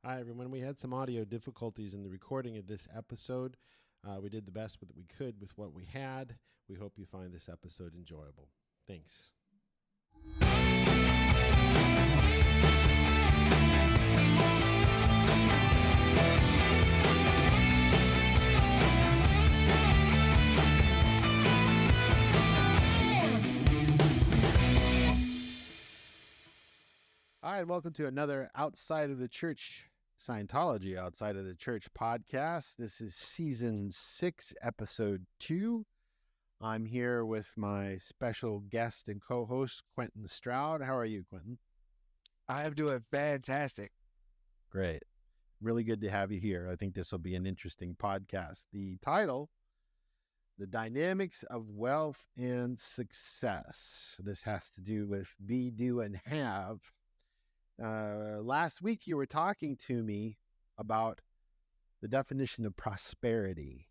Hi, everyone. We had some audio difficulties in the recording of this episode. We did the best that we could with what we had. We hope you find this episode enjoyable. Thanks. Hi, and welcome to another Outside of the Church, Scientology Outside of the Church podcast. This is season 6, episode 2. I'm here with my special guest and co-host, Quentin Stroud. How are you, Quentin? I'm doing fantastic. Great. Really good to have you here. I think this will be an interesting podcast. The title, The Dynamics of Wealth and Success. This has to do with be, do, and have. Last week you were talking to me about the definition of prosperity.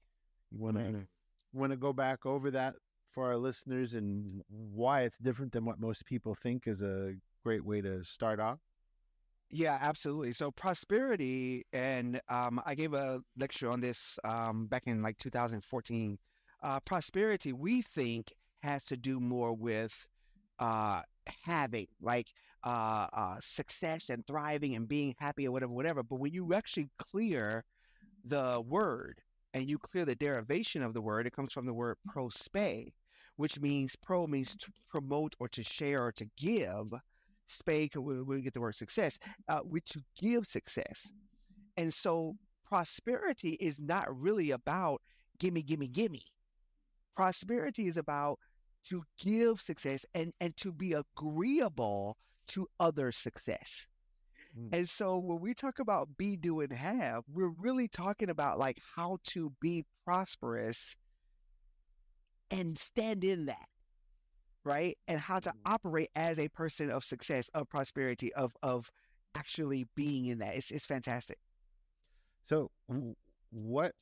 You want to go back over that for our listeners and why it's different than what most people think is a great way to start off? Yeah, absolutely. So prosperity, and I gave a lecture on this back in like 2014. Prosperity, we think, has to do more with having, like success and thriving and being happy or whatever. But when you actually clear the word and you clear the derivation of the word, it comes from the word prospe, which means means to promote or to share or to give. Spe, we get the word success, which to give success. And so prosperity is not really about gimme, gimme, gimme. Prosperity is about to give success and to be agreeable to other success. And so when we talk about be, do, and have, we're really talking about like how to be prosperous and stand in that, right? And how to operate as a person of success, of prosperity, of actually being in that. It's fantastic. So what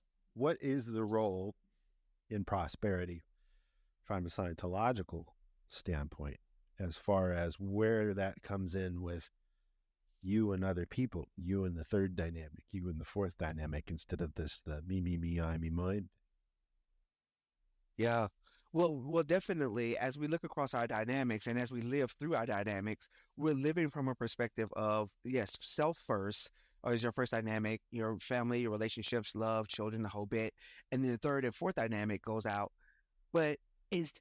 is the role in prosperity from a Scientological standpoint, as far as where that comes in with you and other people, you and the third dynamic, you and the fourth dynamic, instead of the me, I, me, mine? Yeah. Well, definitely, as we look across our dynamics and as we live through our dynamics, we're living from a perspective of, yes, self first, or is your first dynamic, your family, your relationships, love, children, the whole bit. And then the third and fourth dynamic goes out. But is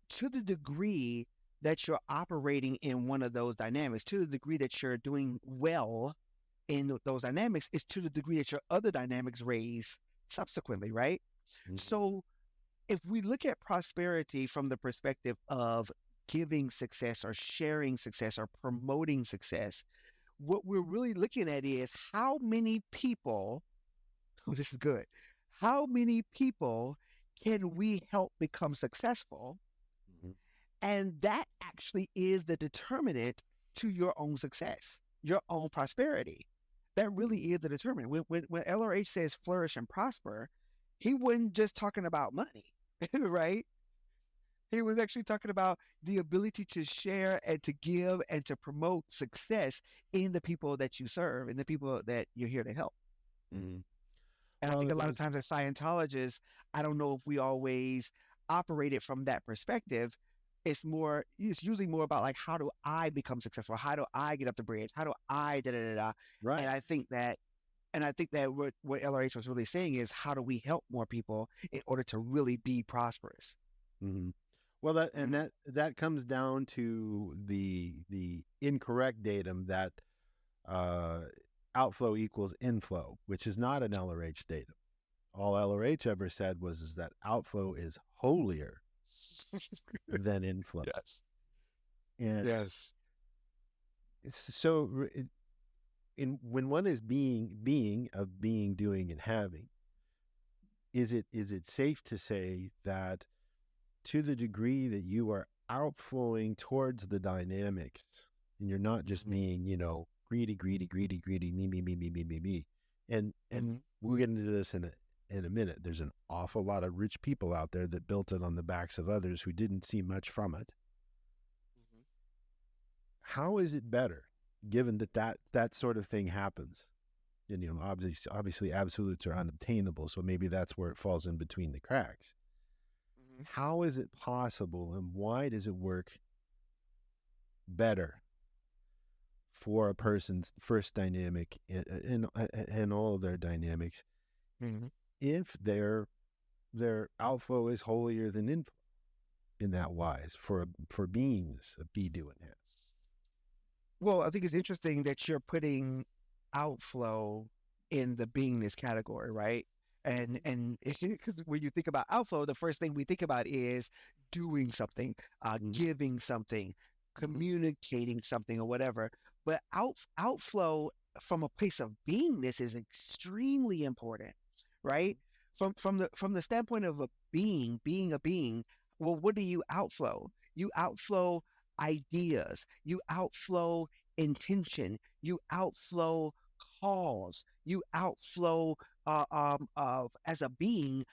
to the degree that you're operating in one of those dynamics, to the degree that you're doing well in those dynamics, is to the degree that your other dynamics raise subsequently, right? Mm-hmm. So if we look at prosperity from the perspective of giving success or sharing success or promoting success, what we're really looking at is how many people, oh, this is good, how many people can we help become successful? Mm-hmm. And that actually is the determinant to your own success, your own prosperity. That really is the determinant. When LRH says flourish and prosper, he wasn't just talking about money, right? He was actually talking about the ability to share and to give and to promote success in the people that you serve and the people that you're here to help. Mm-hmm. And I think a lot of times as Scientologists, I don't know if we always operate it from that perspective. It's usually more about like, how do I become successful? How do I get up the bridge? How do I da da da da? Right. And I think that what LRH was really saying is, how do we help more people in order to really be prosperous? Mm-hmm. Well, that comes down to the incorrect datum that outflow equals inflow, which is not an LRH datum. All LRH ever said was that outflow is holier than inflow. Yes. And Yes. so when one is being, doing, and having, is it safe to say that to the degree that you are outflowing towards the dynamics and you're not just being, greedy, me, and we'll get into this in a minute. There's an awful lot of rich people out there that built it on the backs of others who didn't see much from it. How is it better given that sort of thing happens, and obviously absolutes are unobtainable, so maybe that's where it falls in between the cracks. Mhm. How is it possible, and why does it work better for a person's first dynamic and all of their dynamics Mhm. if their outflow is holier than inflow in that wise for beingness, a be doing it? Well, I think it's interesting that you're putting outflow in the beingness category, right? And because when you think about outflow, the first thing we think about is doing something, Mm-hmm. giving something, communicating something, or whatever. But outflow from a place of beingness is extremely important, right? From the standpoint of a being a being. Well, what do you outflow? You outflow ideas, you outflow intention, you outflow cause, you outflow of as a being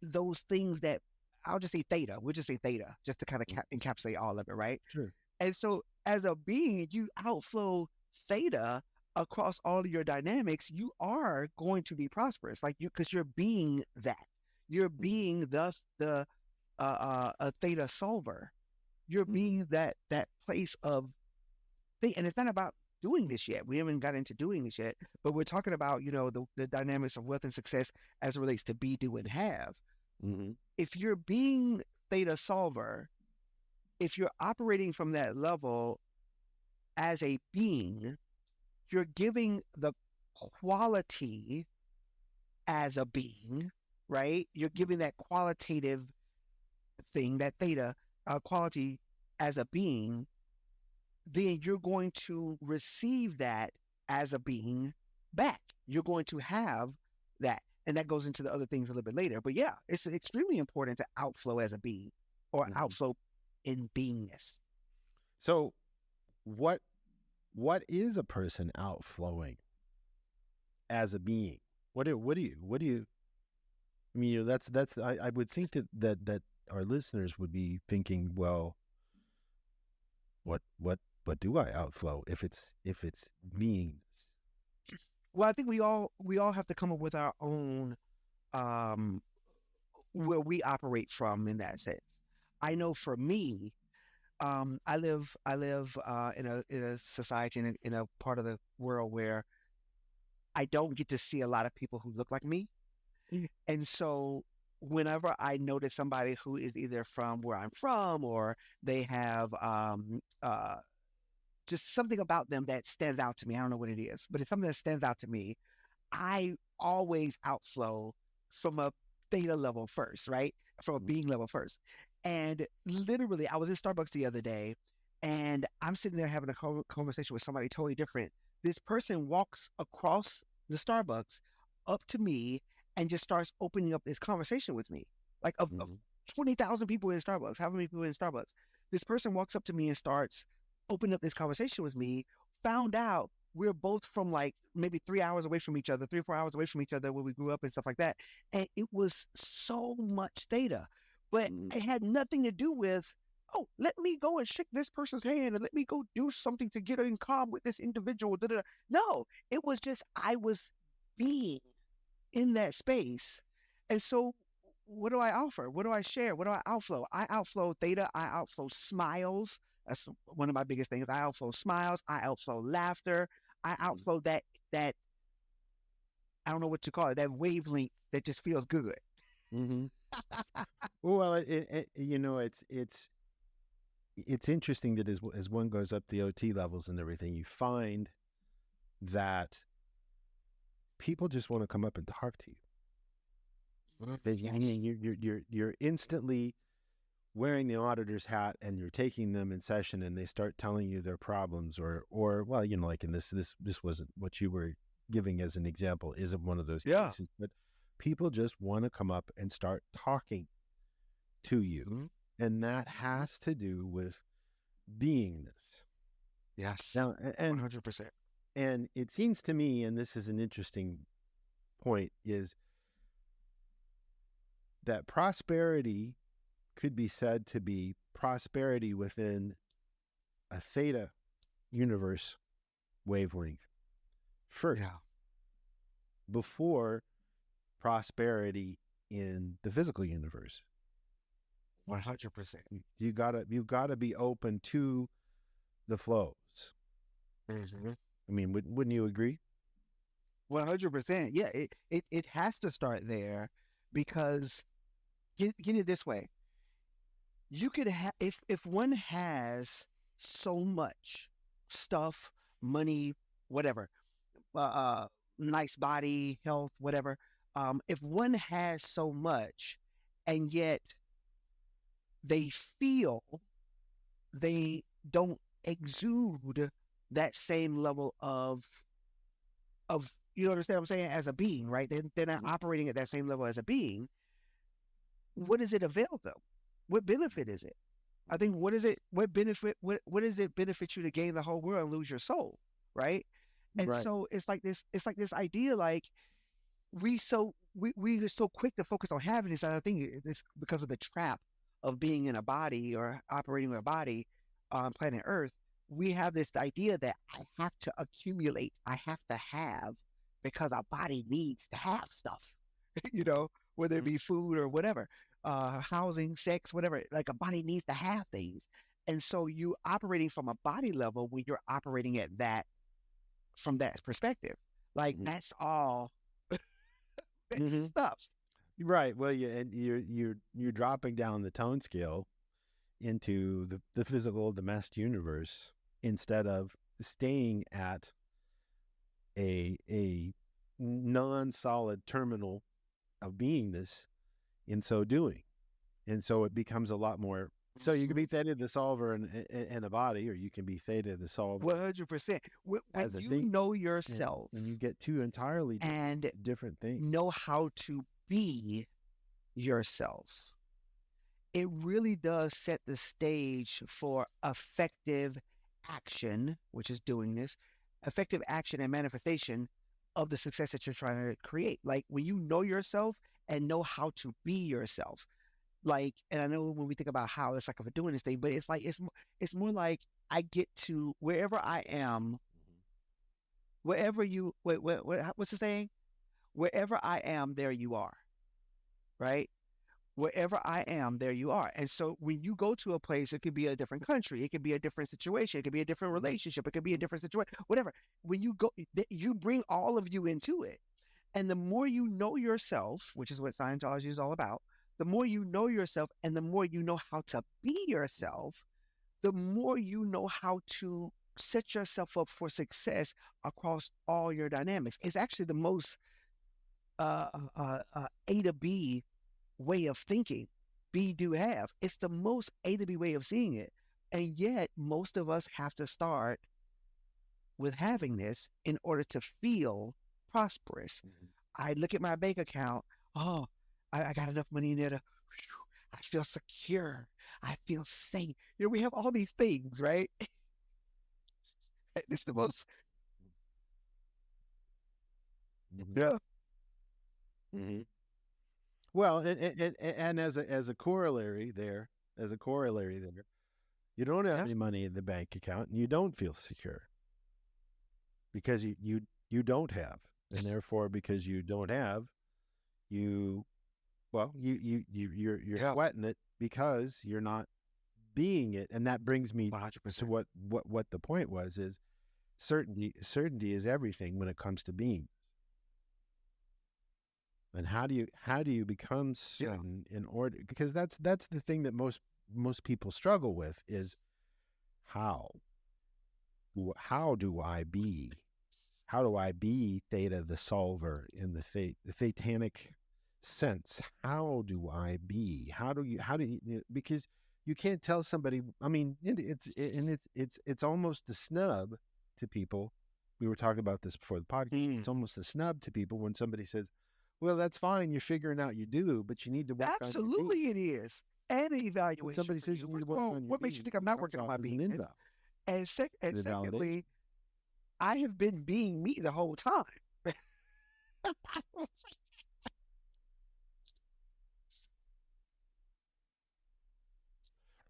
those things that I'll just say theta. We'll just say theta just to kind of encapsulate all of it, right? Sure. And so as a being, you outflow theta across all of your dynamics, you are going to be prosperous, like you because you're being that. You're being the a theta solver. You're Mm-hmm. being that place of thing, and it's not about doing this yet. We haven't got into doing this yet, but we're talking about the dynamics of wealth and success as it relates to be, do, and have. Mm-hmm. If you're being theta solver, if you're operating from that level as a being, you're giving the quality as a being, right? You're giving that qualitative thing, that theta quality as a being, then you're going to receive that as a being back. You're going to have that. And that goes into the other things a little bit later. But yeah, it's extremely important to outflow as a being or Mm-hmm. outflow in beingness. So what is a person outflowing as a being? What do you I mean, that's I would think that our listeners would be thinking, well, what do I outflow if it's beingness? Well, I think we all have to come up with our own um where we operate from in that sense. I know for me, I live in a society in a part of the world where I don't get to see a lot of people who look like me. And so whenever I notice somebody who is either from where I'm from or they have just something about them that stands out to me, I don't know what it is, but it's something that stands out to me. I always outflow from a theta level first, right? From a being level first. And literally, I was in Starbucks the other day and I'm sitting there having a conversation with somebody totally different. This person walks across the Starbucks up to me and just starts opening up this conversation with me. Like of Mm-hmm. 20,000 people in Starbucks, how many people in Starbucks? This person walks up to me and starts opening up this conversation with me, found out we're both from like maybe 3 hours away from each other, 3 or 4 hours away from each other where we grew up and stuff like that. And it was so much data, but Mm-hmm. it had nothing to do with, oh, let me go and shake this person's hand and let me go do something to get in calm with this individual. Da, da, da. No, it was just I was being in that space. And so what do I offer? What do I share? What do I outflow? I outflow theta. I outflow smiles. That's one of my biggest things. I outflow smiles. I outflow laughter. I outflow that I don't know what to call it, that wavelength that just feels good. Mm-hmm. Well, it's interesting that as one goes up the OT levels and everything, you find that people just want to come up and talk to you. Yes. You're instantly wearing the auditor's hat and you're taking them in session and they start telling you their problems or well, like in this wasn't what you were giving as an example, isn't one of those Yeah. cases, but people just want to come up and start talking to you. Mhm. And that has to do with beingness. Yes. Now, 100%. and it seems to me, and this is an interesting point, is that prosperity could be said to be prosperity within a theta universe wavelength first Yeah. before prosperity in the physical universe. 100%. You gotta be open to the flows. Mm-hmm. I mean, wouldn't you agree? 100%. Yeah, it has to start there because get it this way. You could have if one has so much stuff, money, whatever, uh, uh nice body, health, whatever. If one has so much and yet they feel they don't exude that same level of you understand what I'm saying as a being, right? They're not operating at that same level as a being. What does it avail them? What benefit is it? I think what is it? What benefit? What does it benefit you to gain the whole world and lose your soul, right? And Right. so it's like this. It's like this idea, like we are so quick to focus on having this. And I think it's because of the trap of being in a body or operating with a body on planet Earth. We have this idea that I have to accumulate, I have to have, because our body needs to have stuff, you know, whether it Mhm. be food or whatever, housing, sex, whatever. Like a body needs to have things, and so you operating from a body level when you're operating at that from that perspective. Like Mhm. that's all that Mhm. stuff. Right. Well, you're dropping down the tone scale into the physical, the mass universe, instead of staying at a non-solid terminal of beingness in so doing. And so it becomes a lot more. So you can Mhm. be theta the solver in a body, or you can be theta the solver 100%. When as a you thing, know and yourself and you get two entirely and different things. know how to be yourself, it really does set the stage for effective action, which is doing this, effective action and manifestation of the success that you're trying to create. Like when you know yourself and know how to be yourself. Like, and I know when we think about how it's like of doing this thing, but it's like it's more like I get to wherever I am, wherever you what's the saying? Wherever I am, there you are, right? Wherever I am, there you are. And so when you go to a place, it could be a different country, it could be a different situation, it could be a different Mhm. relationship, it could be a different situation, whatever. When you go, you bring all of you into it. And the more you know yourself, which is what Scientology is all about, the more you know yourself and the more you know how to be yourself, the more you know how to set yourself up for success across all your dynamics. It's actually the most A to B way of thinking. Be, do, have. It's the most A to B way of seeing it. And yet, most of us have to start with having this in order to feel prosperous. Mhm. I look at my bank account. Oh, I got enough money in there to, whew, I feel secure. I feel safe. You know, we have all these things, right? It's the most, Mhm. yeah, Mhm. Well, and as a corollary there, you don't have yeah, any money in the bank account, and you don't feel secure because you don't have, and therefore because you don't have, you well you're yeah, sweating it because you're not being it, and that brings me to 100%. what the point was is certainty is everything when it comes to being. And how do you become Yeah, certain in order, because that's the thing that most people struggle with is how how do I be how do I be theta the solver in the satanic sense? How do I be? Because you can't tell somebody. I mean, it's almost a snub to people. We were talking about this before the podcast. mm, It's almost a snub to people when somebody says, "Well, that's fine. You're figuring out you do, but you need to work on your being." absolutely it is. And an When evaluation somebody for says you. you need to First of work all, on your what makes you being, think I'm it not comes working on off my as an beingness? invalid, And the validation. secondly, I have been being me the whole time.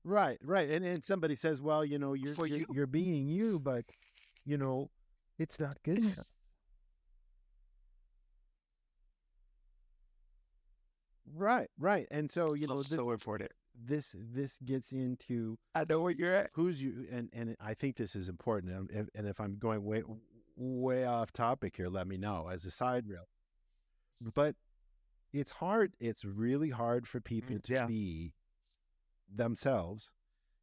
Right, right. And somebody says, "Well, For you. you're being you, but you know." It's not good enough. Right, right. And so, So important. this gets into I know where you're at. who's you, and I think this is important. And if I'm going way off topic here, let me know as a side rail. But it's hard. It's really hard for people to Yeah. be themselves.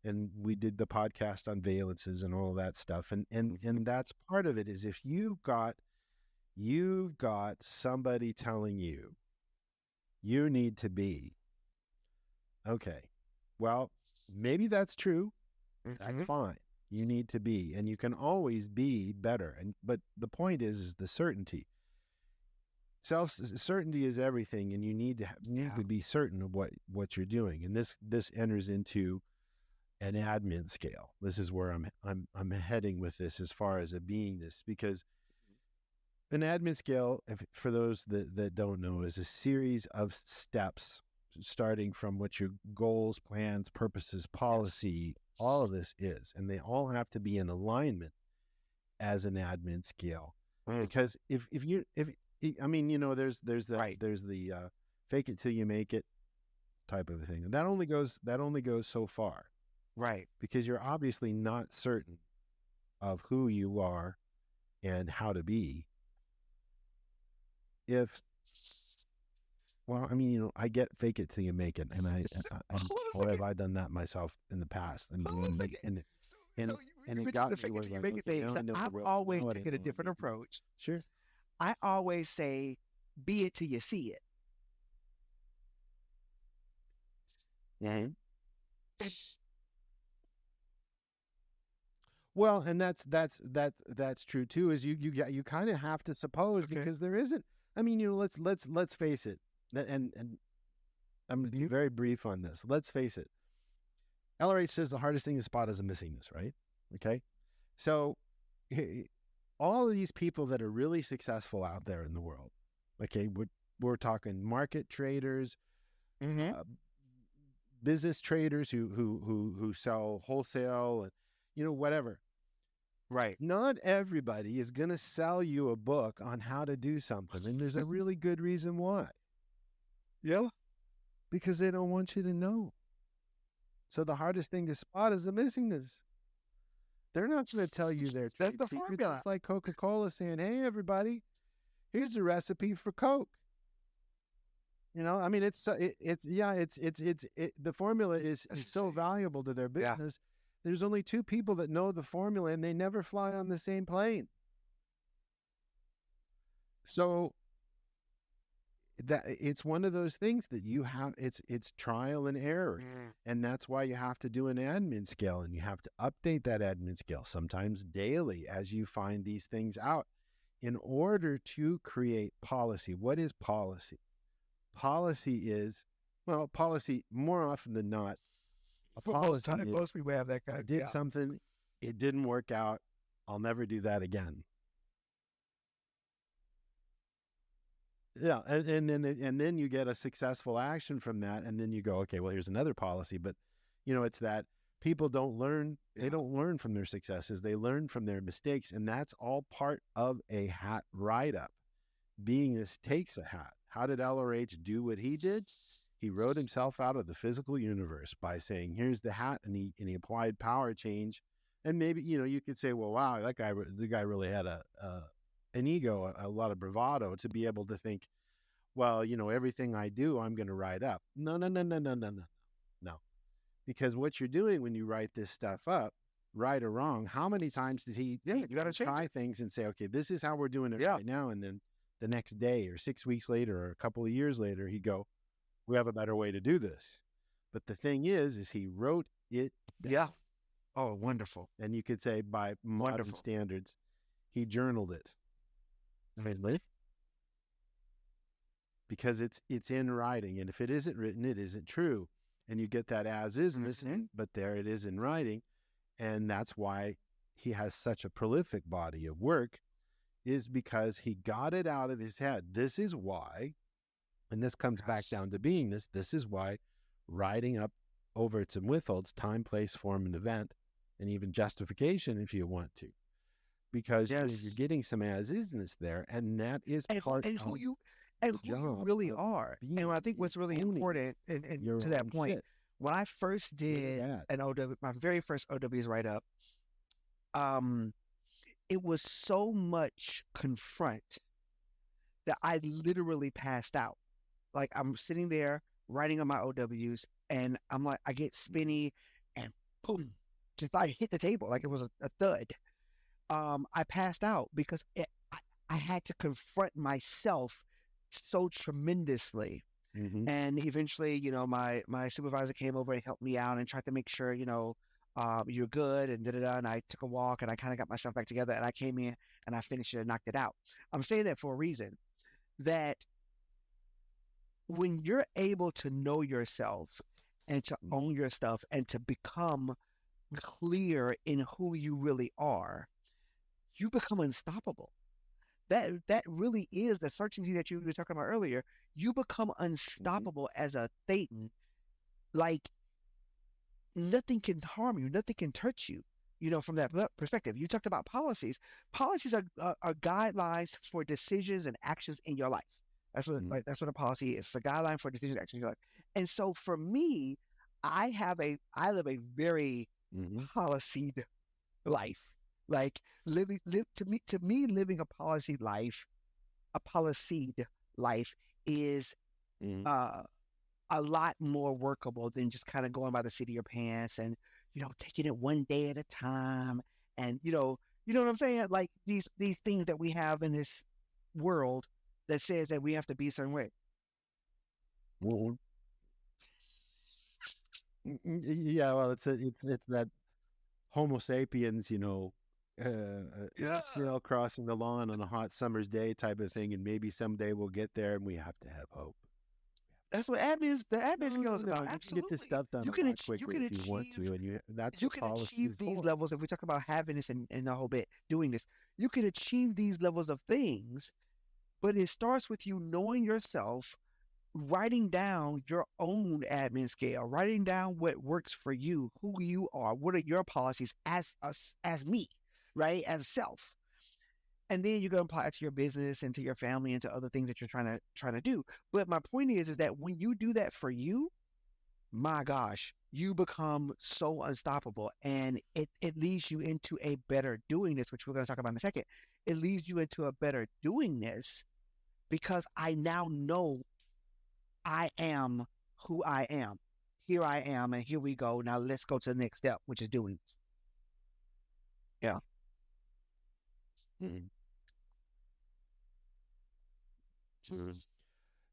And we did the podcast on valences and all of that stuff. And that's part of it. Is if you've got somebody telling you need to be okay, well, maybe that's true. That's fine. You need to be, and you can always be better. But the point is the certainty. Certainty is everything, and you need to be certain of what you're doing. And this enters into an admin scale. This is where I'm heading with this as far as a beingness, because an admin scale, for those that don't know, is a series of steps starting from what your goals, plans, purposes, policy, all of this is, and they all have to be in alignment as an admin scale. Because if I mean, there's the fake it till you make it type of a thing, and that only goes so far, Right? Because you're obviously not certain of who you are and how to be. Well, I mean, I get fake it till you make it, and or have I done that myself in the past? And it got me where You like, make it okay, thing. now So I know the I've real always reality. taken a different approach. Sure. I always say, "Be it till you see it." Mm-hmm. Well, and that's true too. Is you kind of have to suppose, because there isn't. I mean, let's face it. And I'm going to be very brief on this. Let's face it. LRH says the hardest thing to spot is a missingness, right? Okay. So all of these people that are really successful out there in the world, okay, we're talking market traders, business traders who sell wholesale and whatever. Right. Not everybody is going to sell you a book on how to do something, and there's a really good reason why. Yeah. Because they don't want you to know. So the hardest thing to spot is the missingness. They're not going to tell you their trade secrets. Formula. It's like Coca-Cola saying, "Hey, everybody, here's a recipe for Coke." I mean, the formula is so valuable to their business. Yeah. There's only two people that know the formula, and they never fly on the same plane. So that it's one of those things that you have, it's trial and error. And that's why you have to do an admin scale, and you have to update that admin scale sometimes daily as you find these things out in order to create policy. What is policy? Policy is, policy more often than not, most people have that kind of did something, it didn't work out, I'll never do that again. Yeah, and then you get a successful action from that, and then you go, okay, well, here's another policy. But it's that people don't learn. They don't learn from their successes. They learn from their mistakes, and that's all part of a hat write-up. Beingness takes a hat. How did LRH do what he did? He wrote himself out of the physical universe by saying, "Here's the hat," and he applied power change. And maybe you could say, "Well, wow, the guy really had an ego, a lot of bravado to be able to think, well, everything I do, I'm going to write up." No. Because what you're doing when you write this stuff up, right or wrong, how many times did he you got to try things and say, okay, this is how we're doing it right now. And then the next day or 6 weeks later or a couple of years later, he'd go, "We have a better way to do this." But the thing is he wrote it down. Yeah. Oh, wonderful. And you could say by modern standards, he journaled it. Really? Because it's in writing, and if it isn't written, it isn't true. And you get that as is listening, but there it is in writing. And that's why he has such a prolific body of work, is because he got it out of his head. This is why, and this comes back down to beingness, this is why writing up overts and withholds, time, place, form, and event, and even justification if you want to. because you're Yes. getting some as isness there, and that is And part who of you the and who you job really of are. And I being think is what's really owning important, and your to that own point, shit, when I first good or did bad. an OW, my very first OW's write up, um, it was so much confront that I literally passed out. Like I'm sitting there writing on my OWs, and I'm like, I get spinny, and boom, just like hit the table like it was a thud. I passed out because I had to confront myself so tremendously. Mm-hmm. And eventually, my supervisor came over and helped me out and tried to make sure, you're good and da da da. And I took a walk and I kind of got myself back together and I came in and I finished it and knocked it out. I'm saying that for a reason that when you're able to know yourself and to own your stuff and to become clear in who you really are, you become unstoppable. That really is the certainty that you were talking about earlier. You become Mm-hmm. unstoppable as a Thetan. Like nothing can harm you, nothing can touch you. From that perspective, you talked about policies. Policies are guidelines for decisions and actions in your life. That's what a policy is. It's a guideline for decisions and actions in your life. And so for me, I live a very Mm-hmm. policied life. Like live to me living a policied life is Mm-hmm. uh a lot more workable than just kind of going by the seat of your pants and taking it one day at a time. And you know what I'm saying, like these things that we have in this world that says that we have to be a certain way. Mm-hmm. Yeah, well, it's that Homo sapiens, Yeah, snail crossing the lawn on a hot summer's day type of thing, and maybe someday we'll get there, and we have to have hope. that's what admin No, skill no, is no. about. You can get this Absolutely, stuff done you a can lot you quicker can if you want achieve to, and that's you what can policy achieve is these for. levels. If we talk about happiness and the whole bit doing this, you can achieve these levels of things, but it starts with you knowing yourself, writing down your own admin scale, writing down what works for you, who you are, what are your policies as us, as me, right, as self. And then you're going to apply it to your business and to your family and to other things that you're trying to do. But my point is that when you do that for you, my gosh, you become so unstoppable, and it leads you into a better doingness, which we're going to talk about in a second. It leads you into a better doingness because I now know I am who I am. Here I am, and here we go. Now let's go to the next step, which is doing. Yeah. Mhm.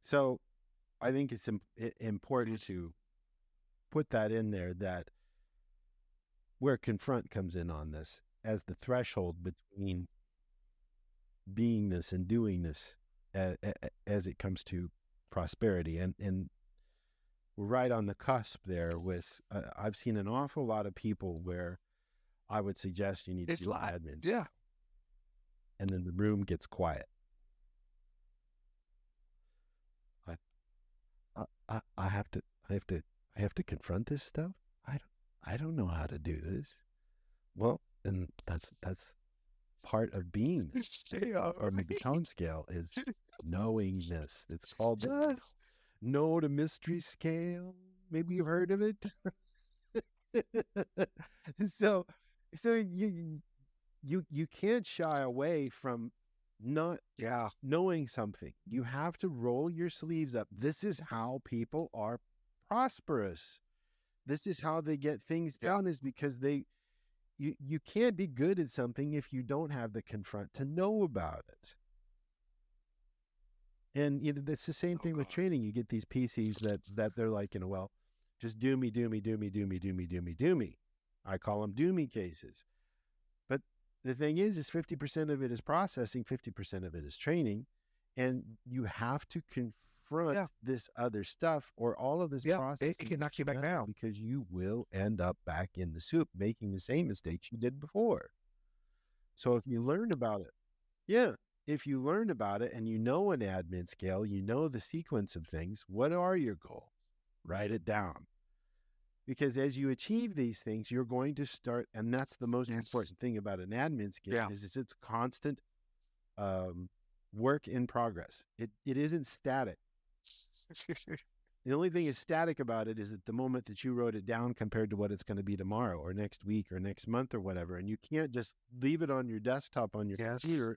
So I think it's important to put that in there, that where confront comes in on this as the threshold between beingness and doingness, as it comes to prosperity, and we're right on the cusp there. With I've seen an awful lot of people where I would suggest you need to It's a do an lot. admin Yeah. scale, and then the room gets quiet. I I have to I have to I have to confront this stuff. I don't I don't know how to do this. Well, and that's part of beingness. Stay all Or the right. tone scale is knowingness. It's called the Yes. know to mystery scale. Maybe you've heard of it. so so you can't shy away from not Yeah. knowing something. You have to roll your sleeves up. This is how people are prosperous. This is how they get things Yeah. done, is because you can't be good at something if you don't have the confront to know about it. And it's the same Oh thing with God. training. You get these PCs that they're like, well, just do me, do me, do me, do me, do me, do me, do me. I call them do me cases. But the thing is 50% of it is processing, 50% of it is training, and you have to confront Yeah. this other stuff, or all of this Yeah. It processing can is knock you back stressful, down. because you will end up back in the soup making the same mistakes you did before. So if you learn about it, yeah, if you learn about it and you know an admin scale, you know the sequence of things, what are your goals? Write it down. Because as you achieve these things, you're going to start, and that's the most Yes. important thing about an admin skill Yeah. is it's constant work in progress. It isn't static. The only thing is static about it is at the moment that you wrote it down compared to what it's going to be tomorrow or next week or next month or whatever. And you can't just leave it on your desktop on your Yes. computer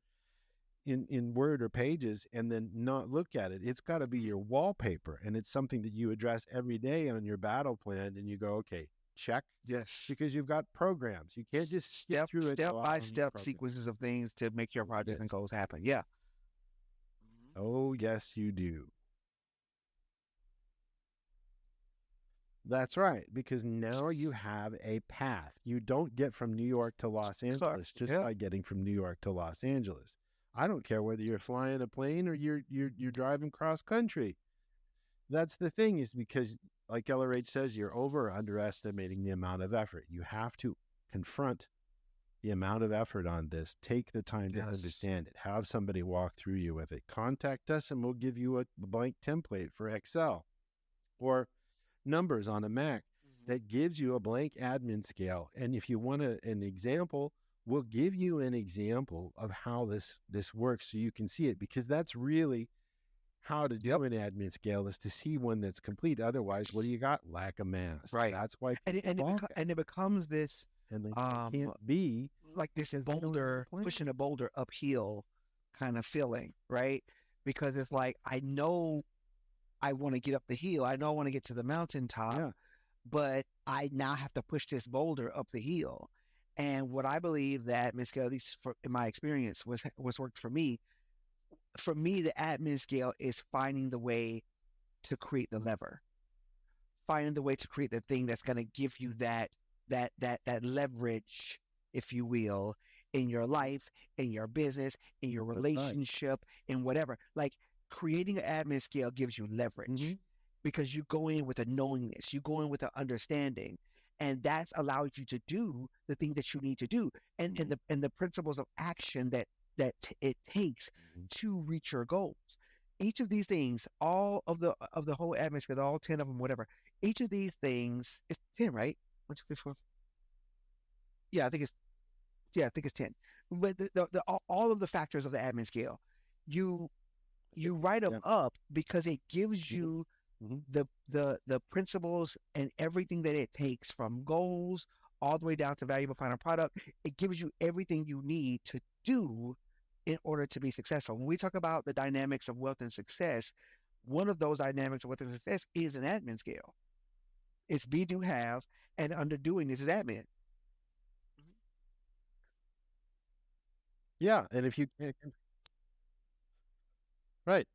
in Word or Pages and then not look at it. It's got to be your wallpaper, and it's something that you address every day on your battle plan. And you go, okay, check, Yes. because you've got programs. You can't just skip through it. Step go, by "Oh, step program." sequences of things to make your project and Yes. goals happen. Yeah. Oh, yes, you do. That's right, because now you have a path. You don't get from New York to Los Angeles just Yeah. by getting from New York to Los Angeles. I don't care whether you're flying a plane or you're driving cross country. That's the thing, is because, like LRH says, you're over or underestimating the amount of effort. You have to confront the amount of effort on this. Take the time to Yes. understand it. Have somebody walk through you with it. Contact us and we'll give you a blank template for Excel or numbers on a Mac that gives you a blank admin scale. And if you want an example, we'll give you an example of how this works so you can see it, because that's really how to do an admin scale, is to see one that's complete. Otherwise, what do you got? Lack of mass. Right. That's why And it becomes this and they can't be like this because they don't have a boulder, plan. pushing a boulder uphill kind of feeling, right? Because it's like, I know I want to get up the hill. I know I want to get to the mountaintop, Yeah. but I now have to push this boulder up the hill. And what I believe that, Ms. Scale, at least in my experience, was worked for me. For me, the admin scale is finding the way to create the lever, finding the way to create the thing that's going to give you that leverage, if you will, in your life, in your business, in your That's right. relationship, in whatever. Like, creating an admin scale gives you leverage because you go in with a knowingness, you go in with an understanding, and that's allows you to do the thing that you need to do, and the principles of action it takes to reach your goals. Each of these things, all of the whole admin scale, all 10 of them, whatever. Each of these things is 10, right? 1, 2, 3, 4. Yeah, I think it's 10. But all of the factors of the admin scale, you write them up because it gives you the principles and everything that it takes, from goals all the way down to valuable final product. It gives you everything you need to do in order to be successful. When we talk about the dynamics of wealth and success, one of those dynamics of wealth and success is an admin scale. It's be, do, have, and under doing this is admin. Yeah, and if you can't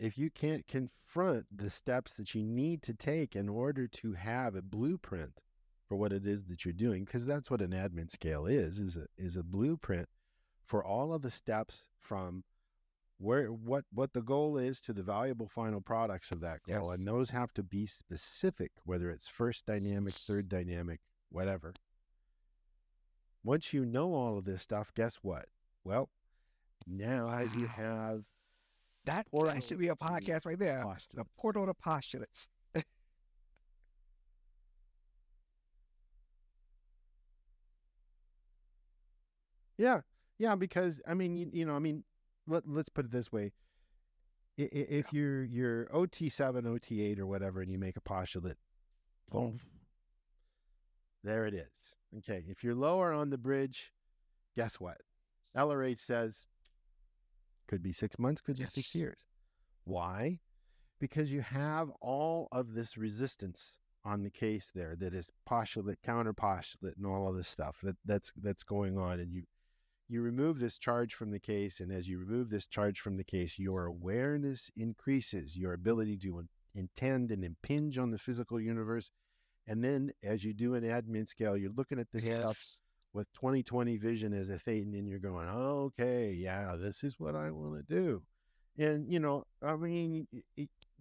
if you can't confront the steps that you need to take in order to have a blueprint for what it is that you're doing, because that's what an admin scale is a blueprint for all of the steps from what the goal is to the valuable final products of that goal. And those have to be specific, whether it's first dynamic, third dynamic, whatever. Once you know all of this stuff, guess what? Well, now you have that should be a podcast right there. The portal to postulates. Yeah, because I mean, let's put it this way: if you're OT7, OT8, or whatever, and you make a postulate, boom, there it is. Okay, if you're lower on the bridge, guess what? LRH says could be 6 months, could be 6 years. Why? Because you have all of this resistance on the case there that is postulate, counter postulate, and all of this stuff that's going on, and you remove this charge from the case, and as you remove this charge from the case, your awareness increases, your ability to intend and impinge on the physical universe. And then as you do an admin scale, you're looking at this stuff with 20/20 vision as a Thetan, and you're going, okay, yeah, this is what I want to do. And,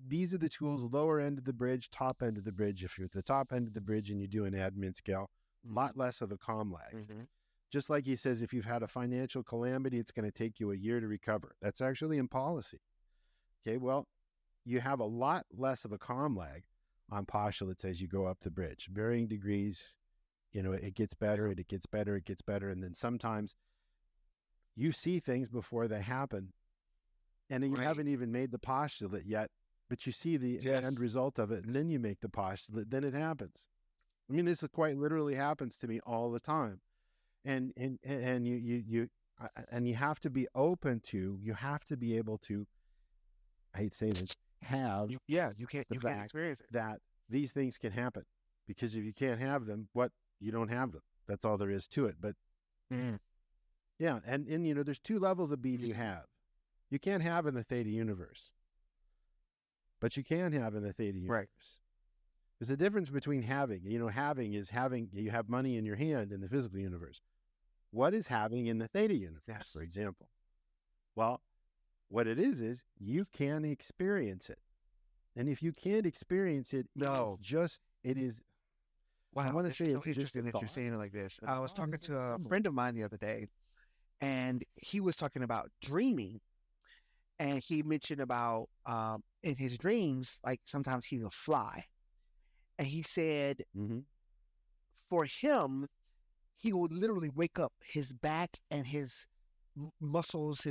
these are the tools: lower end of the bridge, top end of the bridge. If you're at the top end of the bridge and you do an admin scale, a lot less of a comm lag. Just like he says, if you've had a financial calamity, it's going to take you a year to recover. That's actually in policy. Okay, well, you have a lot less of a comm lag on postulates as you go up the bridge. Varying degrees, it gets better, it gets better, it gets better. And then sometimes you see things before they happen, and you haven't even made the postulate yet, but you see the end result of it, and then you make the postulate, then it happens. I mean, this quite literally happens to me all the time. And you have to be open to, you have to be able to, I hate saying this, have you can't experience it. that these things can happen. Because if you can't have them, you don't have them. That's all there is to it. But yeah, and there's two levels of being you have. You can't have in the theta universe, but you can have in the theta universe. Right. There's a difference between having. Having is having, you have money in your hand in the physical universe. What is having in the theta universe, for example? Well, what it is you can experience it. And if you can't experience it, it is. Wow, I want to say it's so interesting that you're saying it like this. I was talking to a friend of mine the other day, and he was talking about dreaming. And he mentioned about in his dreams, like sometimes he will fly. And he said for him, he would literally wake up, his back and his muscles,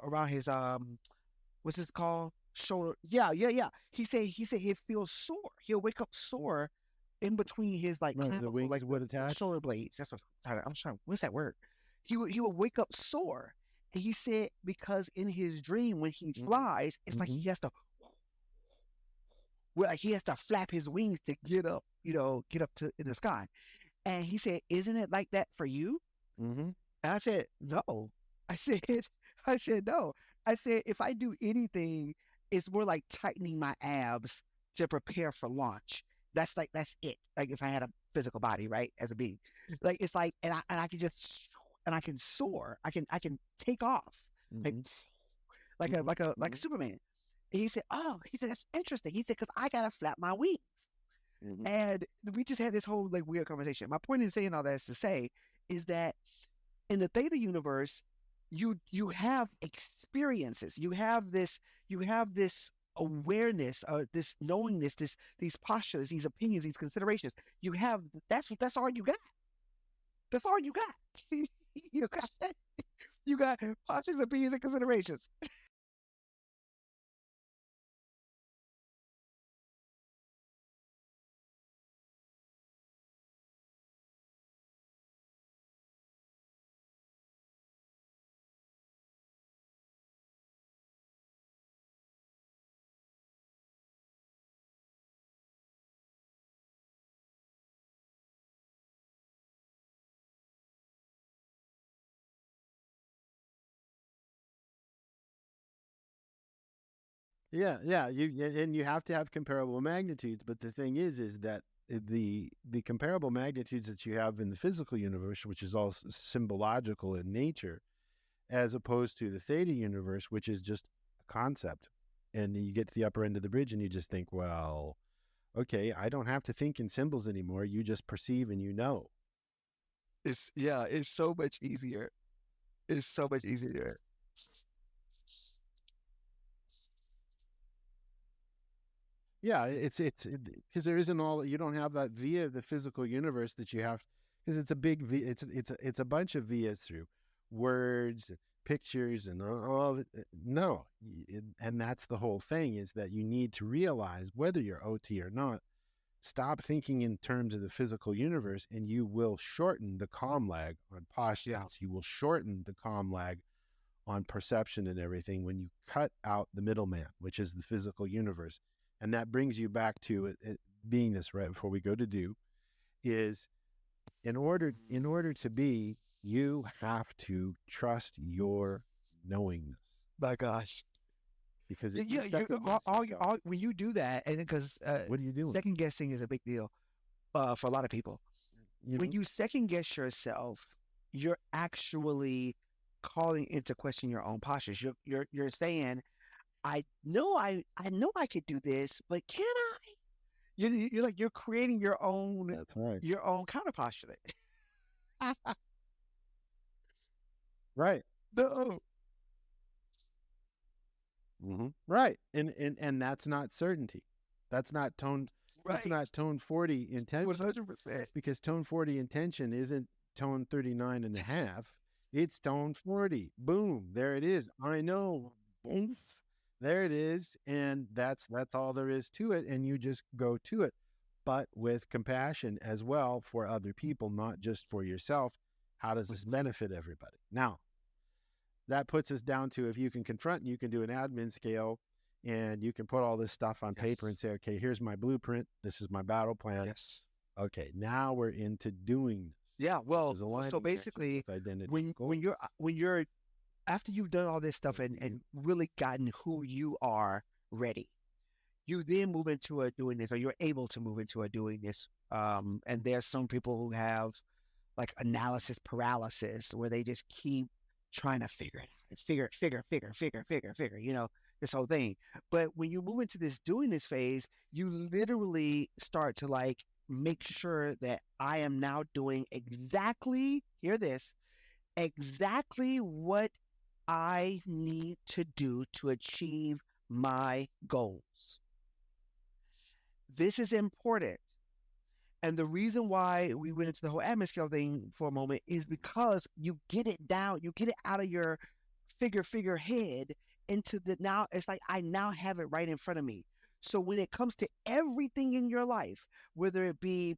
around his what's this called? Shoulder. Yeah. He said he feels sore. He'll wake up sore in between his the wings, like would attach shoulder blades. That's what I'm trying. What's that word? He would wake up sore. And he said because in his dream when he flies, it's like he has to flap his wings to get up, get up to in the sky. And he said, "Isn't it like that for you?" And I said, "No." I said, "No." I said, "If I do anything, it's more like tightening my abs to prepare for launch. That's it. Like if I had a physical body, right, as a being, like it's like, and I can just, and I can soar. I can take off like Superman." And he said, "Oh," he said, "that's interesting." He said, "Because I gotta flap my wings." And we just had this whole like weird conversation. My point in saying all that is to say is that in the theta universe, you have experiences. You have this awareness, this knowingness, these postures, these opinions, these considerations. You have that's all you got. That's all you got. You got postures, opinions, and considerations. Yeah. You have to have comparable magnitudes. But the thing is that the comparable magnitudes that you have in the physical universe, which is all symbological in nature, as opposed to the theta universe, which is just a concept. And you get to the upper end of the bridge and you just think, well, okay, I don't have to think in symbols anymore. You just perceive and you know. It's so much easier. It's so much easier. Yeah, it's because there isn't all, you don't have that via the physical universe that you have, because it's a big v, it's a bunch of vias through words, pictures, and all no, and that's the whole thing, is that you need to realize, whether you're OT or not, stop thinking in terms of the physical universe, and you will shorten the comm lag on postulates. You will shorten the comm lag on perception and everything when you cut out the middleman, which is the physical universe. And that brings you back to it being this, right before we go to do, is in order to be, you have to trust your knowingness. My gosh. Because when you do that, and because what are you doing? second guessing is a big deal for a lot of people. When you second guess yourself, you're actually calling into question your own postures. You're saying, I know I could do this, but can I? You're like, you're creating your own. That's right. Your own counter postulate. Right. No. Right. And that's not certainty. That's not tone. It's not tone 40 intention. 100%. Because tone 40 intention isn't tone 39 and a half. It's tone 40. Boom. There it is. I know. Boom. There it is. And that's all there is to it. And you just go to it, but with compassion as well for other people, not just for yourself. How does this benefit everybody? Now, that puts us down to, if you can confront, you can do an admin scale, and you can put all this stuff on paper and say, okay, here's my blueprint. This is my battle plan. Yes. Okay, now we're into doing this. Yeah, well, so basically, when you're after you've done all this stuff and really gotten who you are ready, you then move into a doing this, or you're able to move into a doing this. And there's some people who have like analysis paralysis, where they just keep trying to figure it out, figure, you know, this whole thing. But when you move into this doing this phase, you literally start to like make sure that I am now doing exactly, hear this, exactly what I need to do to achieve my goals. This is important. And the reason why we went into the whole atmosphere thing for a moment is because you get it down, you get it out of your figure head into the, now it's like I now have it right in front of me. So when it comes to everything in your life, whether it be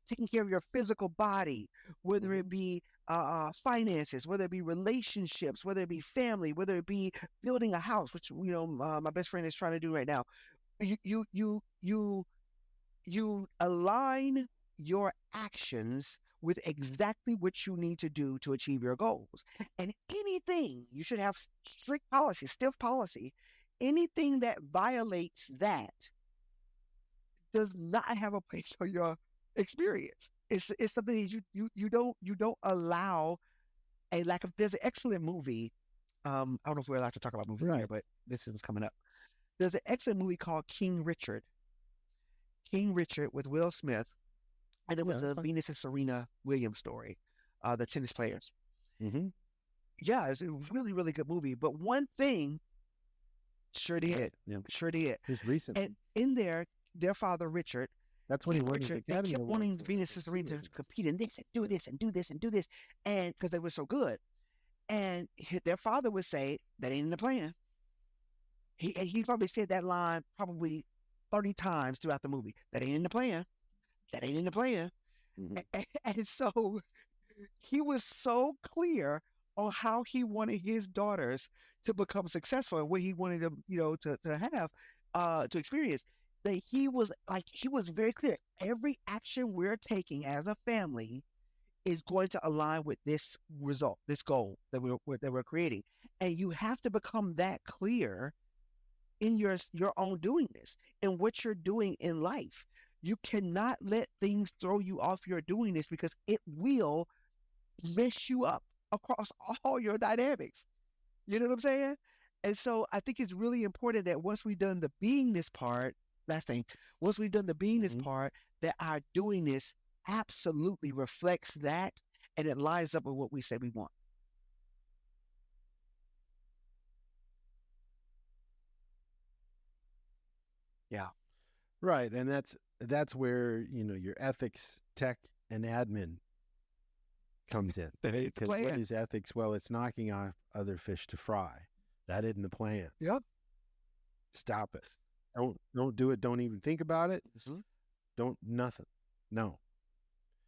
taking care of your physical body, whether it be finances, whether it be relationships, whether it be family, whether it be building a house, which you know my best friend is trying to do right now, you align your actions with exactly what you need to do to achieve your goals. And anything, you should have strict policy, stiff policy. Anything that violates that does not have a place on your experience. It's something that you don't allow a lack of. There's an excellent movie. I don't know if we're allowed to talk about movies here, but this is coming up. There's an excellent movie called King Richard with Will Smith, and it was the Venus and Serena Williams story, the tennis players. Yeah, it's a really, really good movie. But one thing, sure did. Just recently. And in there, their father, Richard, that's when he won his Academy they kept wanting Venus and Serena to compete in this and do this and do this and do this, and because they were so good. And their father would say, that ain't in the plan. He probably said that line probably 30 times throughout the movie. That ain't in the plan. That ain't in the plan. And so he was so clear on how he wanted his daughters to become successful and what he wanted them, you know, to have, to experience, that he was very clear. Every action we're taking as a family is going to align with this result, this goal that we're creating. And you have to become that clear in your own doing this and what you're doing in life. You cannot let things throw you off your doing this, because it will mess you up across all your dynamics. You know what I'm saying? And so I think it's really important that once we've done the beingness part, last thing, once we've done the beingness part, that our doing this absolutely reflects that, and it lines up with what we say we want. Yeah. Right. And that's where, you know, your ethics, tech, and admin comes in. Because what is ethics? Well, it's knocking off other fish to fry. That isn't the plan. Yep. Stop it. Don't do it. Don't even think about it. Don't nothing. No.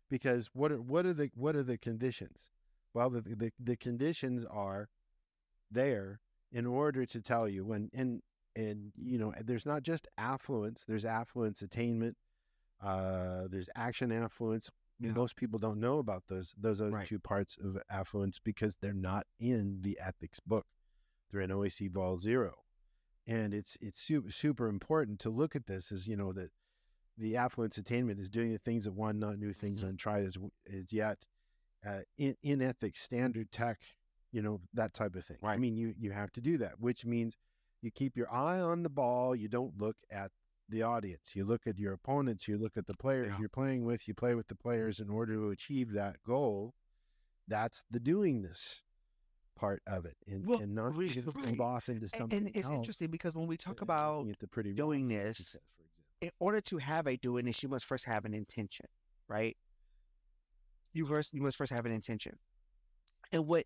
Because what are the conditions? Well, the conditions are there in order to tell you when, and you know, there's not just affluence, there's affluence attainment, there's action affluence. Most people don't know about those other two parts of affluence because they're not in the ethics book. They're in OAC Vol 0. And it's super important to look at this as, you know, that the affluence attainment is doing the things that one, not new things untried as yet, in ethics, standard tech, you know, that type of thing. I mean, you have to do that, which means you keep your eye on the ball. You don't look at the audience. You look at your opponents. You look at the players you're playing with. You play with the players in order to achieve that goal. That's the doing this part of it, and not get off into something. And it's interesting because when we talk about doing this, in order to have a doingness, you must first have an intention, right? You must first have an intention. And what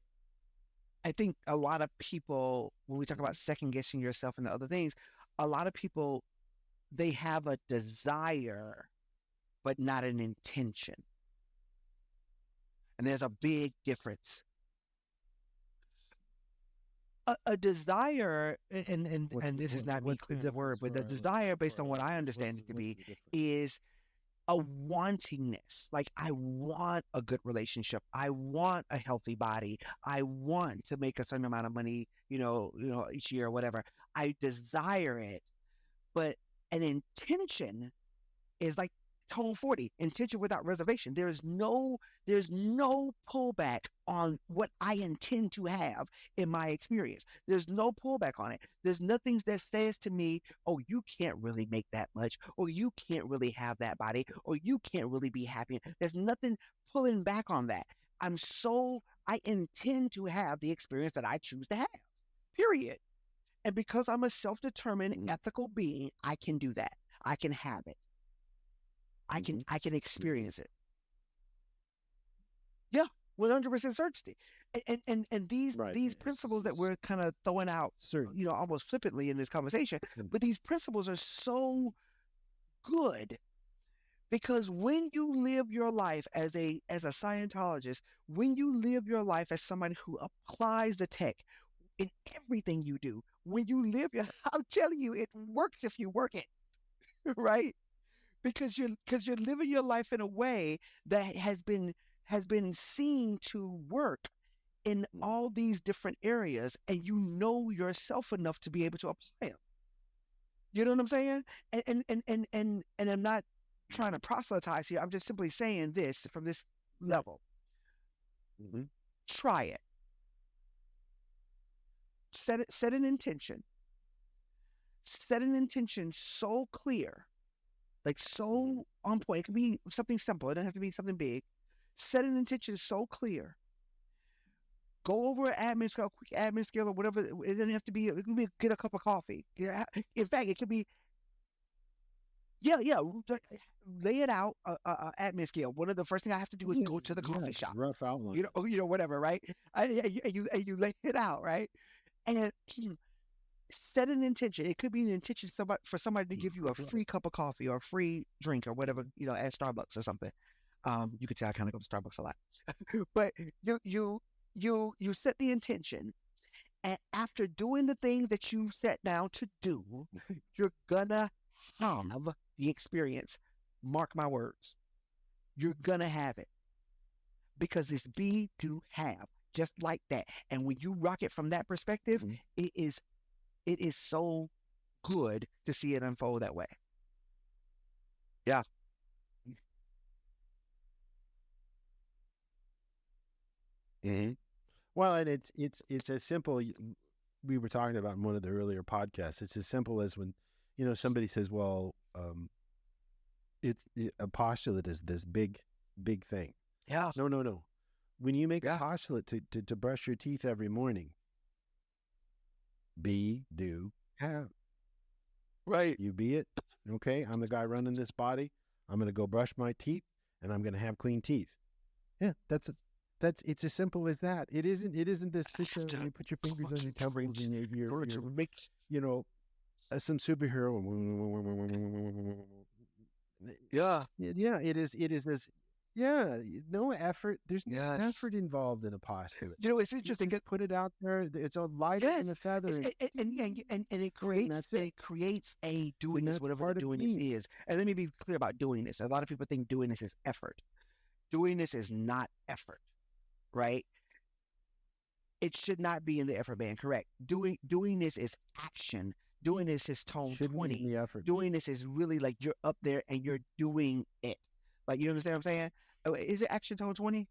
I think a lot of people, when we talk about second guessing yourself and the other things, a lot of people, they have a desire, but not an intention. And there's a big difference. A desire, and this is not me What's the clearing the word, difference but for the desire, based on what I understand it to what's be, the difference? is a wantingness. Like, I want a good relationship. I want a healthy body. I want to make a certain amount of money, each year or whatever. I desire it, but an intention is like tone 40, intention without reservation. There's no pullback on what I intend to have in my experience. There's no pullback on it. There's nothing that says to me, oh, you can't really make that much, or you can't really have that body, or you can't really be happy. There's nothing pulling back on that. I intend to have the experience that I choose to have, period. And because I'm a self-determined ethical being, I can do that. I can have it. I can experience it. Yeah, 100% certainty. And these Right. these principles that we're kind of throwing out, Certain. almost flippantly in this conversation, but these principles are so good, because when you live your life as a Scientologist, when you live your life as somebody who applies the tech in everything you do, when you live your, I'm telling you, it works if you work it, right? Because you're living your life in a way that has been seen to work in all these different areas, and you know yourself enough to be able to apply them. You know what I'm saying? And I'm not trying to proselytize here. I'm just simply saying this from this level. Try it. Set an intention. Set an intention so clear, like so on point. It can be something simple. It doesn't have to be something big. Set an intention so clear. Go over an admin scale, quick admin scale, or whatever. It doesn't have to be. It could be get a cup of coffee. Yeah. In fact, it could be. Yeah, yeah. Lay it out. Admin scale. One of the first thing I have to do is go to the coffee shop. Rough outline. Whatever, right? And you lay it out, right? And set an intention. It could be an intention for somebody to give you a free cup of coffee or a free drink or whatever, at Starbucks or something. You could say I kind of go to Starbucks a lot, but you set the intention, and after doing the things that you set down to do, you're gonna have the experience. Mark my words, you're gonna have it, because it's be, do, have, just like that. And when you rock it from that perspective, it is so good to see it unfold that way. Yeah. Well, and it's as simple. We were talking about in one of the earlier podcasts. It's as simple as when somebody says, "Well, a postulate is this big thing." Yeah. No. When you make a postulate to brush your teeth every morning, be, do, have. Right. You be it. Okay, I'm the guy running this body. I'm going to go brush my teeth, and I'm going to have clean teeth. Yeah, it's as simple as that. It isn't this situation where you put your fingers on your temples and you're some superhero. Yeah. Yeah, it is this. Yeah, no effort. There's no effort involved in a postulate. It's interesting. Put it out there. It's a lighter than a feather. And it creates a doingness, whatever the doingness is. And let me be clear about doingness. A lot of people think doingness is effort. Doingness is not effort, right? It should not be in the effort band. Correct. Doingness is action. Doingness is tone 20. Doingness is really like you're up there and you're doing it. Like, you understand what I'm saying? Is it action tone 20?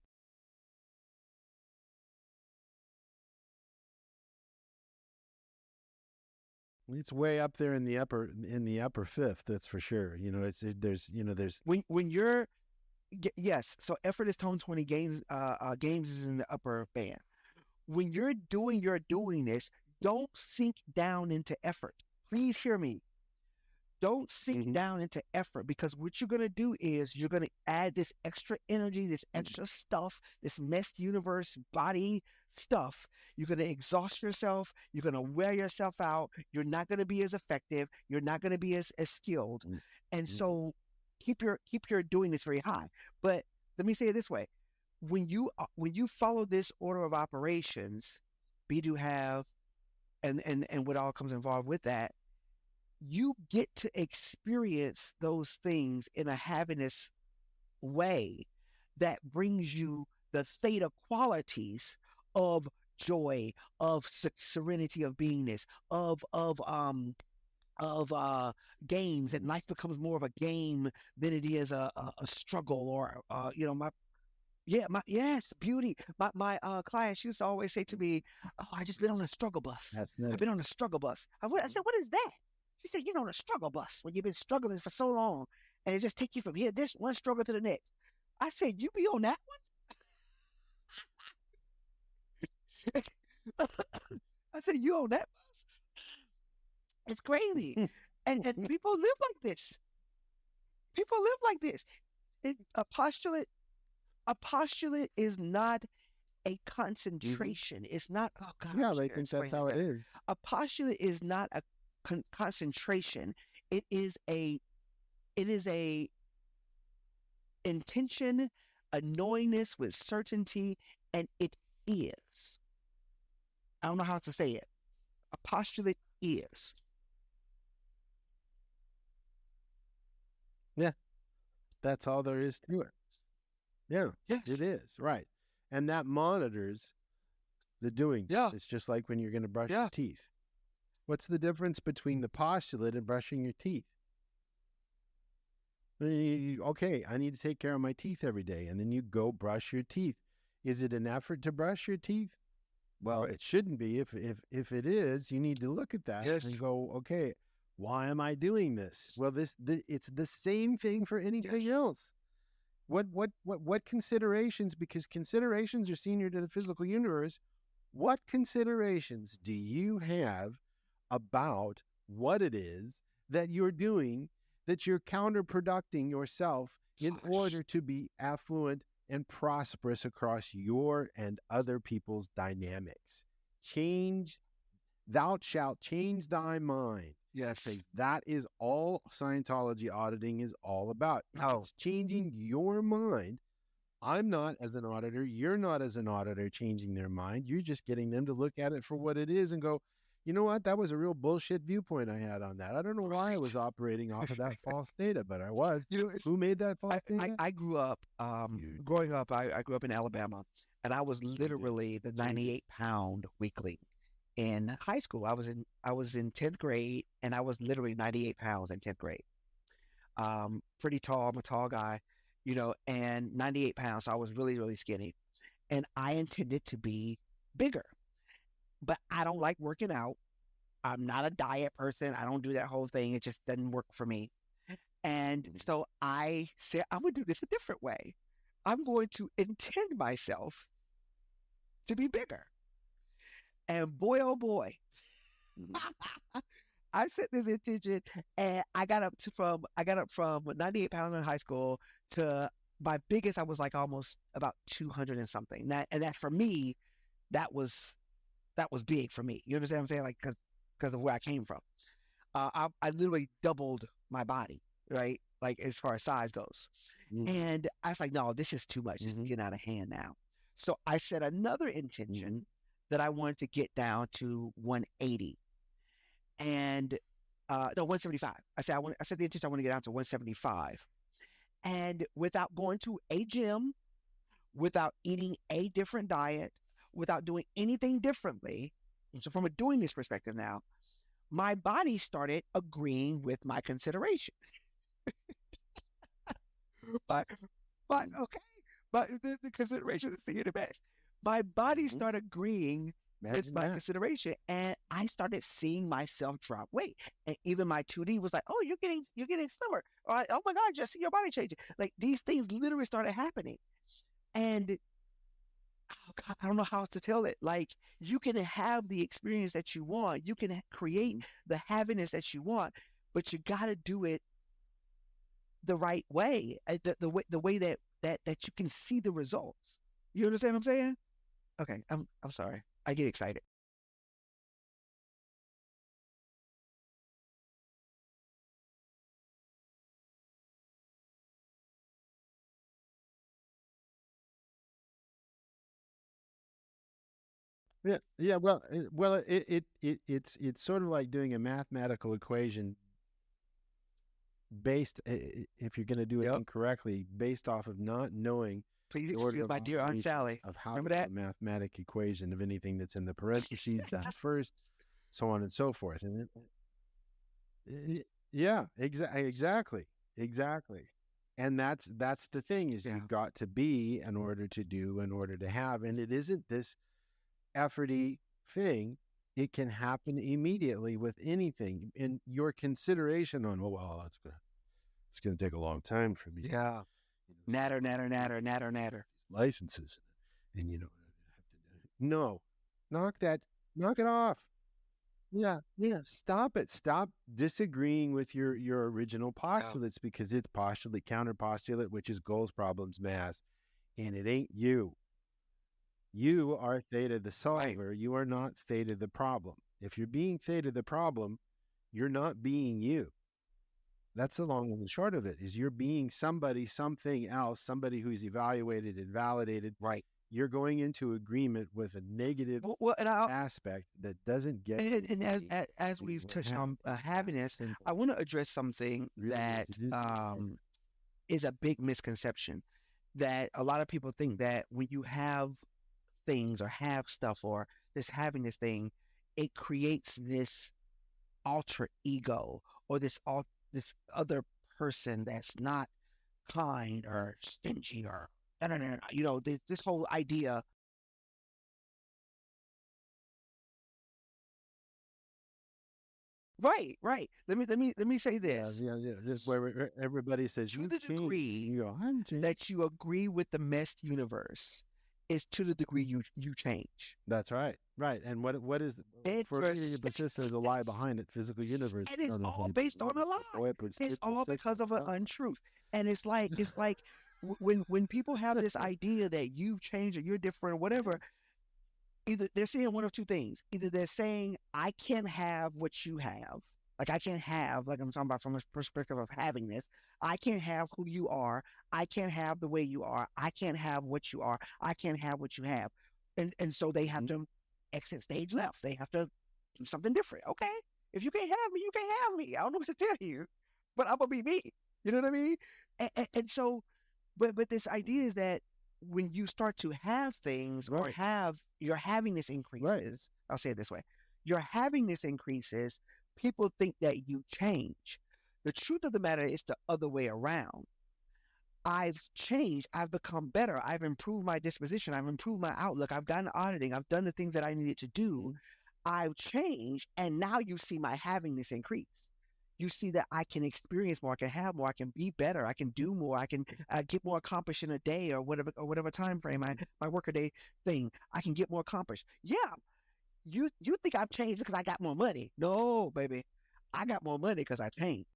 It's way up there in the upper fifth. That's for sure. There's when you're yes. So effort is tone 20. Games is in the upper band. When you're doing your doingness, don't sink down into effort. Please hear me. Don't sink down into effort, because what you're going to do is you're going to add this extra energy, this extra stuff, this messed universe body stuff. You're going to exhaust yourself. You're going to wear yourself out. You're not going to be as effective. You're not going to be as skilled. And so keep your doing this very high. But let me say it this way. When you follow this order of operations, be, do, have, and what all comes involved with that, you get to experience those things in a happiness way that brings you the theta qualities of joy, of serenity, of beingness, of games, and life becomes more of a game than it is a struggle, or yes, beauty. My clients used to always say to me, "Oh, I just been on a struggle bus. I've been on a struggle bus." I said, "What is that?" She said, "You're on a struggle bus when you've been struggling for so long, and it just takes you from here, this one struggle to the next." I said, "You be on that one?" I said, "You on that bus?" It's crazy, and people live like this. People live like this. A postulate is not a concentration. It's not, oh God, Yeah, I'm they scared to think that's explain this how it thing. is. A postulate is not a concentration. It is a intention, a knowingness with certainty, and it is. I don't know how else to say it. A postulate is. Yeah, that's all there is to it. Yeah, Yes. it is. Right. And that monitors the doing. Yeah. It's just like when you're going to brush Yeah. your teeth. What's the difference between the postulate and brushing your teeth? Okay, I need to take care of my teeth every day. And then you go brush your teeth. Is it an effort to brush your teeth? Well, it shouldn't be. If it is, you need to look at that Yes. and go, okay, why am I doing this? Well, it's the same thing for anything else. What considerations? Because considerations are senior to the physical universe. What considerations do you have about what it is that you're doing, that you're counterproducting yourself in order to be affluent and prosperous across your and other people's dynamics? Thou shalt change thy mind. Yes. Say, that is all Scientology auditing is all about. Oh. It's changing your mind. I'm not, as an auditor, you're not, as an auditor, changing their mind. You're just getting them to look at it for what it is and go, you know what? That was a real bullshit viewpoint I had on that. I don't know why I was operating off of that false data, but I was. Who made that false data? I grew up, growing up, I grew up in Alabama, and I was literally the 98-pound weakling. In high school, I was in 10th grade, and I was literally 98 pounds in 10th grade. Pretty tall. I'm a tall guy, and 98 pounds. So I was really, really skinny. And I intended to be bigger, but I don't like working out. I'm not a diet person. I don't do that whole thing. It just doesn't work for me. And so I said, I'm going to do this a different way. I'm going to intend myself to be bigger. And boy, oh boy, I set this intention, and I got up from 98 pounds in high school to my biggest. I was like almost about 200 and something. That for me, that was big for me. You understand what I'm saying? Like, because of where I came from. I literally doubled my body, right? Like, as far as size goes. And I was like, no, this is too much. This is getting out of hand now. So I set another intention that I wanted to get down to 180. And no, 175. I said the intention I want to get down to 175. And without going to a gym, without eating a different diet, without doing anything differently. So from a doing this perspective now, my body started agreeing with my consideration. but okay, but the consideration is the best. My body started agreeing with my consideration, and I started seeing myself drop weight. And even my 2D was like, "Oh, you're getting slimmer." Or, "Oh my God, just see your body changing." Like, these things literally started happening, and oh God, I don't know how else to tell it. Like, you can have the experience that you want, you can create the happiness that you want, but you got to do it the right way, the way that you can see the results. You understand what I'm saying? Okay, I'm sorry. I get excited. Yeah, yeah. Well, it's sort of like doing a mathematical equation based, if you're going to do it Yep. incorrectly, based off of not knowing Please the order excuse of my dear Aunt operations Sally. of how to Remember do that? a mathematic equation of anything that's in the parentheses done first, so on and so forth. And yeah, exactly. And that's the thing is Yeah. you've got to be in order to do, in order to have, and it isn't this efforty thing. It can happen immediately with anything. And your consideration on, oh well, it's gonna take a long time for me to, Yeah. Natter, natter, natter, natter, natter. licenses, and no, knock that, knock it off. Yeah, yeah. Stop it. Stop disagreeing with your original Yeah. postulates because it's postulate counter postulate, which is goals, problems, mass, and it ain't you. You are theta the Right. solver. You are not theta the problem. If you're being theta the problem, you're not being you. That's the long and the short of it. Is you're being somebody, something else, somebody who's evaluated and validated. Right. You're going into agreement with a negative Well, and I aspect that doesn't get you and where you as where you we've want to touched have. on It's that happiness, simple. I want to address something Really is. that It is that simple. is a big misconception. That a lot of people think that when you have things or have stuff or this having this thing, it creates this alter ego or this other person that's not kind or stingy or da, da, da, da, this whole idea. Right, right. Let me say Yeah, this. yeah, yeah. Just where everybody says To you've the changed. degree You go, I haven't changed. that you agree with the messed universe is to the degree you change. That's right, right. And what is It for me to just persist? There's a lie behind it. Physical universe. it is No, no, all based on a lie. boy, It's persist, all persist. because of an No. untruth. And it's like when people have this idea that you've changed or you're different or whatever, either they're saying one of two things. Either they're saying, I can't have what you have. Like I can't have, like I'm talking about from a perspective of having this. I can't have who you are. I can't have the way you are. I can't have what you are. I can't have what you have. And so they have Mhm. to exit stage left. They have to do something different. Okay. If you can't have me, you can't have me. I don't know what to tell you, but I'm gonna be me. You know what I mean? And so but this idea is that when you start to have things or Right, have your havingness right. increases, I'll say it this way, your havingness increases, people think that you change. The truth of the matter is the other way around. I've changed, I've become better, I've improved my disposition, I've improved my outlook, I've gotten auditing, I've done the things that I needed to do, Mhm. I've changed, and now you see my havingness increase. You see that I can experience more, I can have more, I can be better, I can do more, I can get more accomplished in a day or whatever time frame my workaday thing. I can get more accomplished. Yeah, you think I've changed because I got more money? No, baby, I got more money because I changed.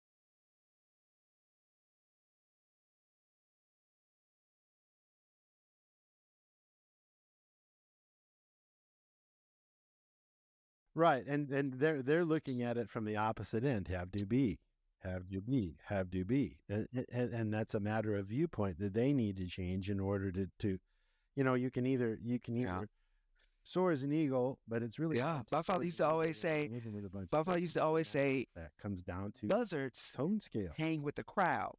Right, and they're looking at it from the opposite end. Have to be, have to be, have to be, and that's a matter of viewpoint that they need to change in order to you can Yeah, either soar as an eagle, but it's really yeah. hard to soar as an eagle when you're living with a bunch My of father used to pigeons, and always say, that comes down to buzzards tone scale. hang with the crowd,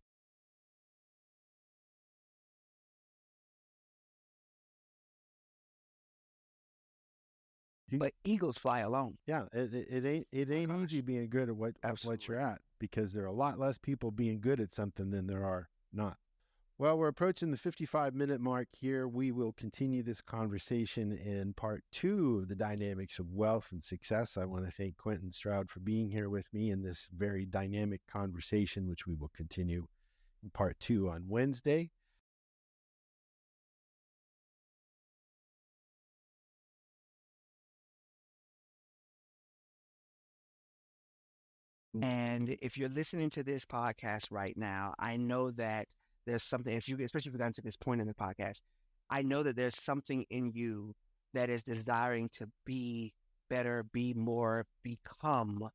You- but eagles fly alone. Yeah, it Oh ain't easy gosh, being good at what absolutely. you're at because there are a lot less people being good at something than there are not. Well, we're approaching the 55-minute mark here. We will continue this conversation in part two of the dynamics of wealth and success. I want to thank Quentin Stroud for being here with me in this very dynamic conversation, which we will continue in part two on Wednesday. And if you're listening to this podcast right now, I know that there's something, if you, especially if you've gotten to this point in the podcast, I know that there's something in you that is desiring to be better, be more, become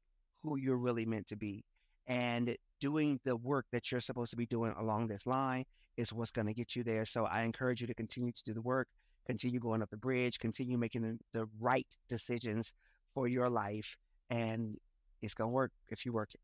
who you're really meant to be. And doing the work that you're supposed to be doing along this line is what's going to get you there. So I encourage you to continue to do the work, continue going up the bridge, continue making the right decisions for your life. And it's going to work if you work it.